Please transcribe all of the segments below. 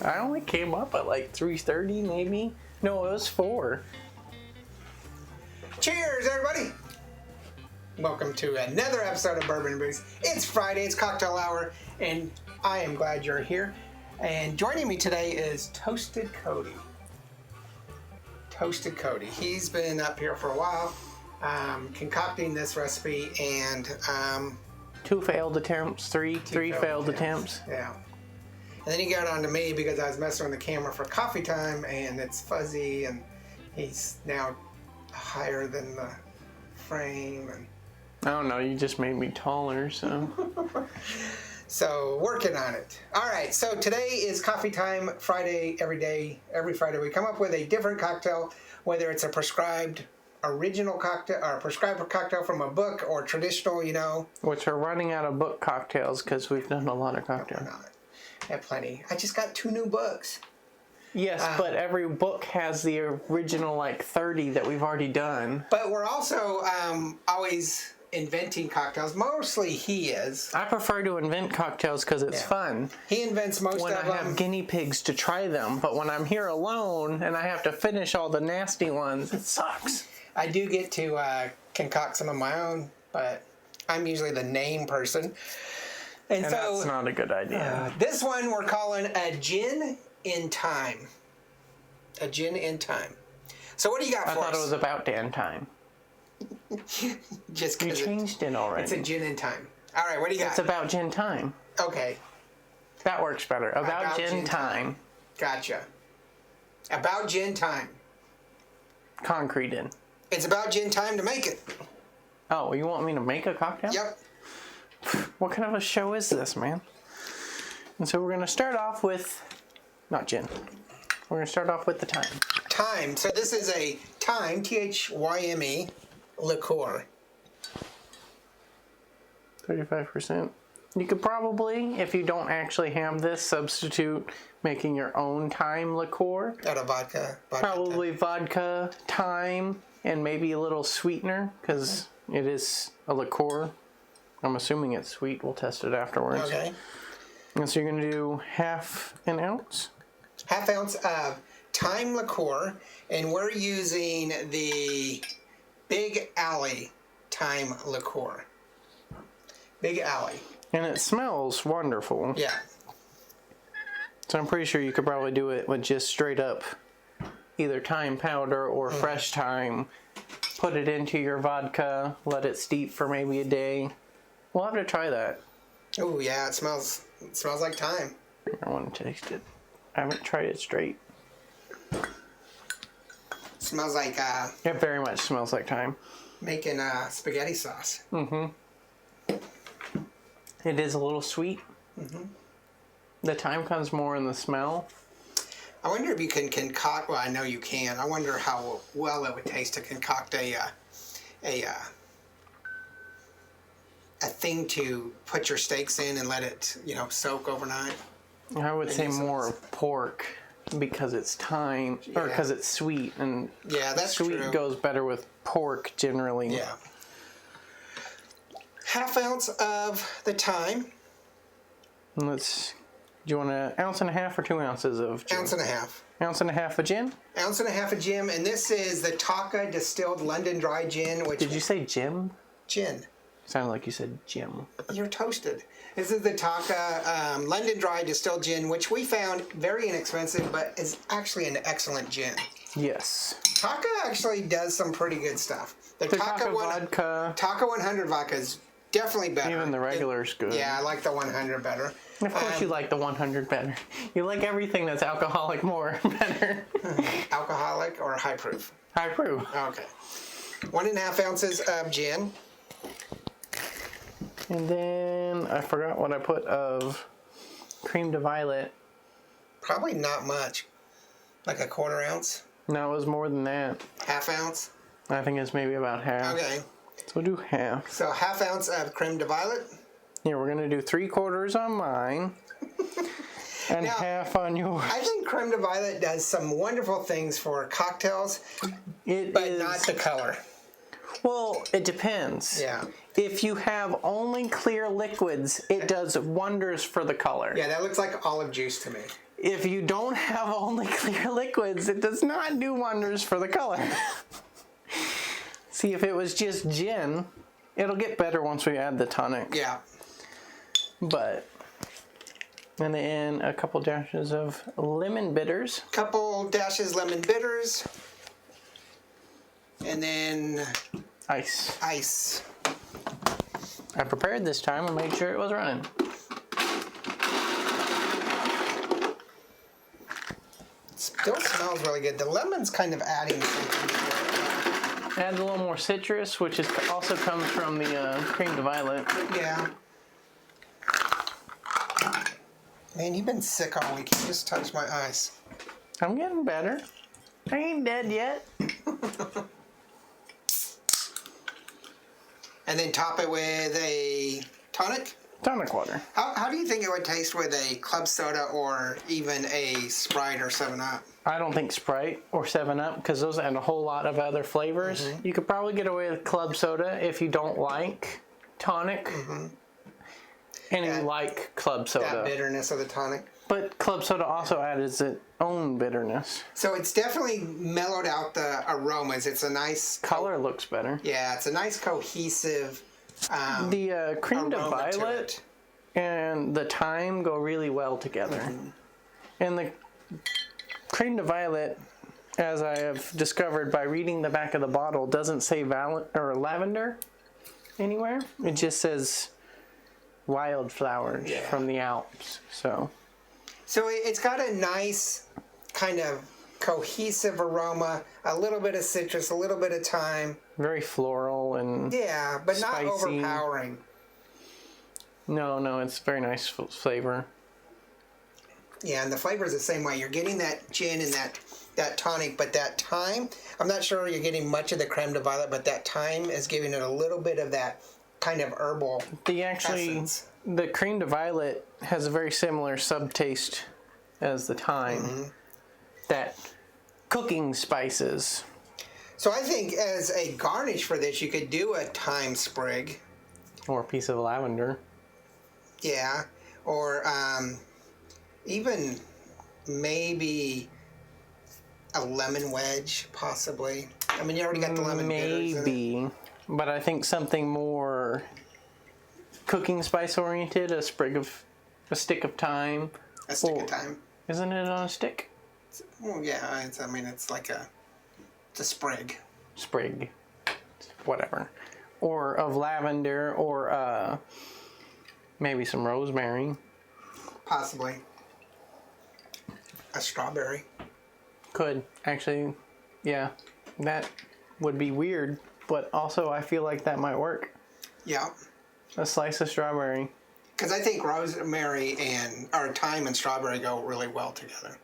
I only came up at like 3:30 maybe. No, it was 4. Cheers, everybody! Welcome to another episode of Bourbon and Booze. It's Friday, it's cocktail hour, and I am glad you're here. And joining me today is Toasted Cody. Toasted Cody. He's been up here for a while, concocting this recipe, and 2 failed attempts, three failed attempts. Yeah. And then he got on to me because I was messing with the camera for coffee time, and it's fuzzy, and he's now higher than the frame. And I don't know, you just made me taller, so. So, working on it. All right, so today is coffee time Friday, every Friday. We come up with a different cocktail, whether it's a prescribed original cocktail or prescribed cocktail from a book or traditional, you know. Which we're running out of book cocktails because we've done a lot of cocktails. No, we're not. I have plenty. I just got 2 new books. Yes, but every book has the original like 30 that we've already done. But we're also always inventing cocktails. Mostly he is. I prefer to invent cocktails because it's fun. He invents most when of them. I have guinea pigs to try them, but when I'm here alone and I have to finish all the nasty ones, it sucks. I do get to concoct some of my own, but I'm usually the name person. And so that's not a good idea. This one we're calling a gin in time. A gin in time. So what do you got for us? I thought it was about damn time. Just you because changed it already. It's a gin in time. All right, what do you got? It's about gin time. Okay. That works better. About gin time. Gotcha. About gin time. Concreted. It's about gin time to make it. Oh, you want me to make a cocktail? Yep. What kind of a show is this, man? And so we're going to start off with, not gin. We're going to start off with the thyme. Thyme. So this is a thyme, T-H-Y-M-E, liqueur. 35%. You could probably, if you don't actually have this, substitute making your own thyme liqueur. Out of vodka. Probably vodka, thyme, and maybe a little sweetener, because it is a liqueur. I'm assuming it's sweet. We'll test it afterwards. Okay. And so you're going to do half an ounce? Half ounce of thyme liqueur, and we're using the Big Alley thyme liqueur. Big Alley. And it smells wonderful. Yeah. So I'm pretty sure you could probably do it with just straight up either thyme powder or fresh thyme. Put it into your vodka, let it steep for maybe a day. We'll have to try that. Oh yeah, it smells like thyme. I want to taste it. I haven't tried it straight. Smells like it very much smells like thyme. Making spaghetti sauce. Mm-hmm. It is a little sweet. Mm-hmm. The thyme comes more in the smell. I wonder if you can concoct. Well, I know you can. I wonder how well it would taste to concoct a thing to put your steaks in and let it, soak overnight. I would say more pork because it's thyme, or because it's sweet, and that's sweet true. Goes better with pork generally. Yeah. Half ounce of the thyme. Do you want an ounce and a half or 2 ounces of gin? Ounce and a half. Ounce and a half of gin? Ounce and a half of gin, and this is the Taka distilled London dry gin. Did you say gin? Gin. Sounded like you said Jim. You're toasted. This is the Taka London Dry Distilled Gin, which we found very inexpensive, but is actually an excellent gin. Yes. Taka actually does some pretty good stuff. The Taka vodka. Taka 100 vodka is definitely better. Even the regular is good. Yeah, I like the 100 better. Of course you like the 100 better. You like everything that's alcoholic more better. Alcoholic or high proof? High proof. Okay. 1.5 ounces of gin. And then I forgot what I put of creme de violet. Probably not much. Like a 1/4 ounce? No, it was more than that. Half ounce? I think it's maybe about half. Okay. So we'll do half. So half ounce of creme de violet. Yeah, we're going to do 3/4 on mine. And now, half on yours. I think creme de violet does some wonderful things for cocktails, but not the color. Well, it depends. Yeah. If you have only clear liquids, it does wonders for the color. Yeah, that looks like olive juice to me. if you don't have only clear liquids, it does not do wonders for the color. See, if it was just gin, it'll get better once we add the tonic. Yeah. But, and then a couple dashes of lemon bitters. Couple dashes lemon bitters. And then Ice. ice. I prepared this time and made sure it was running. It still smells really good. The lemon's kind of adding something to it. Adds a little more citrus, which is also comes from the cream de violet. Yeah. Man, you've been sick all week. You just touched my eyes. I'm getting better. I ain't dead yet. And then top it with a tonic. Tonic water. How do you think it would taste with a club soda or even a Sprite or 7-Up? I don't think Sprite or 7-Up, because those add a whole lot of other flavors. Mm-hmm. You could probably get away with club soda if you don't like tonic. Mm-hmm. And you like club soda. That bitterness of the tonic. But club soda also adds its own bitterness. So it's definitely mellowed out the aromas. It's a nice... Color looks better. Yeah, it's a nice cohesive The cream de aroma to violet it. and the thyme go really well together. Mm-hmm. And the cream de violet, as I have discovered by reading the back of the bottle, doesn't say lavender anywhere. It just says wildflowers from the Alps. So it's got a nice kind of cohesive aroma, a little bit of citrus, a little bit of thyme. very floral and Yeah, but not spicy. overpowering. No, it's very nice flavor. Yeah, and the flavor is the same way. You're getting that gin and that tonic, but that thyme, I'm not sure you're getting much of the creme de violet, but that thyme is giving it a little bit of that kind of herbal essence. The cream de violet has a very similar subtaste as the thyme. Mm-hmm. That cooking spices. So I think as a garnish for this, you could do a thyme sprig. Or a piece of lavender. Yeah, or even maybe a lemon wedge, possibly. I mean, you already got the lemon bitters in it. Maybe, but I think something more cooking spice oriented, a stick of thyme. A stick of thyme. Isn't it on a stick? Well, yeah, it's like it's a sprig. Sprig. Whatever. Or of lavender, or maybe some rosemary. Possibly. A strawberry. Could. Actually, yeah. That would be weird, but also I feel like that might work. Yeah. A slice of strawberry. Because I think rosemary or thyme and strawberry go really well together.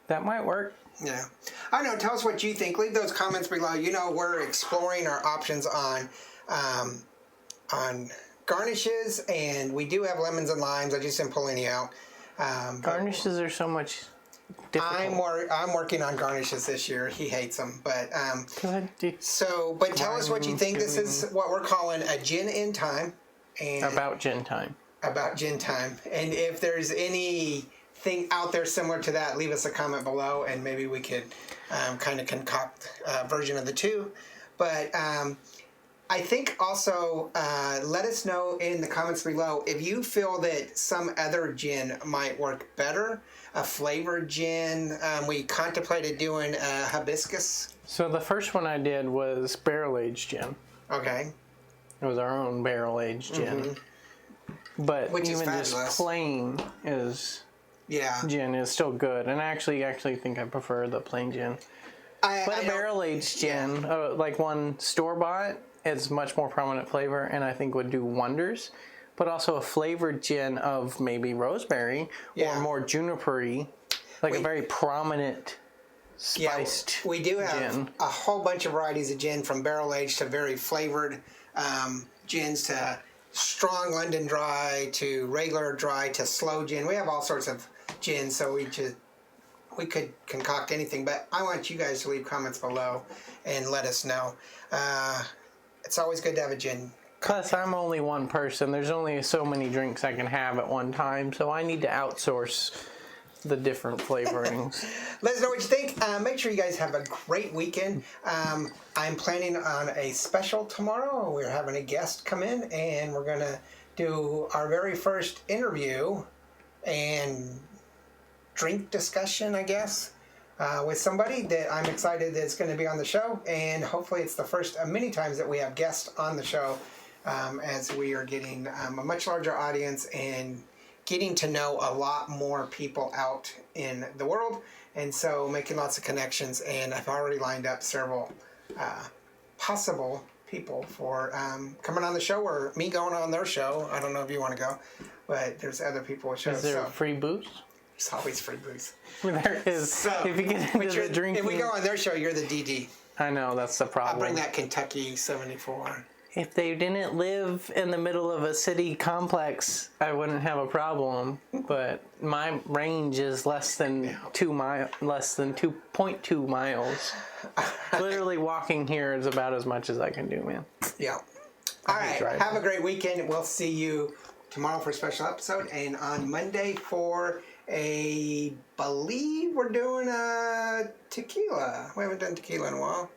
That might work. Yeah. I don't know. Tell us what you think. Leave those comments below. You know, we're exploring our options on garnishes, and we do have lemons and limes. I just didn't pull any out. Garnishes are so much difficult. I'm working on garnishes this year. He hates them, but but tell us what you think. This is what we're calling a gin in time. And about gin time. About gin time. And if there's anything out there similar to that, leave us a comment below, and maybe we could kind of concoct a version of the two. But I think also let us know in the comments below if you feel that some other gin might work better. A flavored gin. We contemplated doing a hibiscus. So the first one I did was barrel-aged gin. Okay. It was our own barrel-aged gin. Mm-hmm. But which even is just plain gin is still good. And I actually think I prefer the plain gin. But a barrel-aged gin, like one store-bought, it's much more prominent flavor and I think would do wonders. But also a flavored gin of maybe rosemary or more juniper-y, like a very prominent spiced we do have gin. A whole bunch of varieties of gin, from barrel-aged to very flavored gins to strong London dry to regular dry to slow gin. We have all sorts of gins, so we could concoct anything. But I want you guys to leave comments below and let us know. It's always good to have a gin. Plus, I'm only one person. There's only so many drinks I can have at one time, so I need to outsource the different flavorings. Let us know what you think. Make sure you guys have a great weekend. I'm planning on a special tomorrow. We're having a guest come in, and we're going to do our very first interview and drink discussion, I guess, with somebody that I'm excited that's going to be on the show. And hopefully it's the first of many times that we have guests on the show, as we are getting a much larger audience and getting to know a lot more people out in the world. And so making lots of connections. And I've already lined up several possible people for coming on the show, or me going on their show. I don't know if you want to go, but there's other people with shows. Is there free booze? There's always free booze. There is. So, if you get into the drinking, if we go on their show, you're the DD. I know, that's the problem. I'll bring that Kentucky 74. If they didn't live in the middle of a city complex, I wouldn't have a problem. But my range is less than 2.2 miles. Literally walking here is about as much as I can do, man. Yeah. All right. Have a great weekend. We'll see you tomorrow for a special episode, and on Monday for believe we're doing a tequila. We haven't done tequila in a while,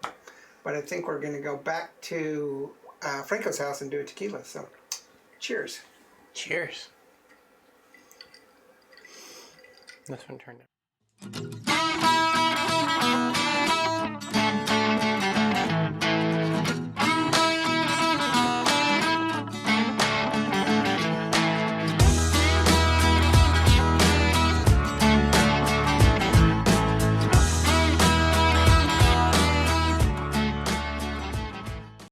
but I think we're going to go back to Franco's house and do a tequila. So, cheers. Cheers. This one turned out.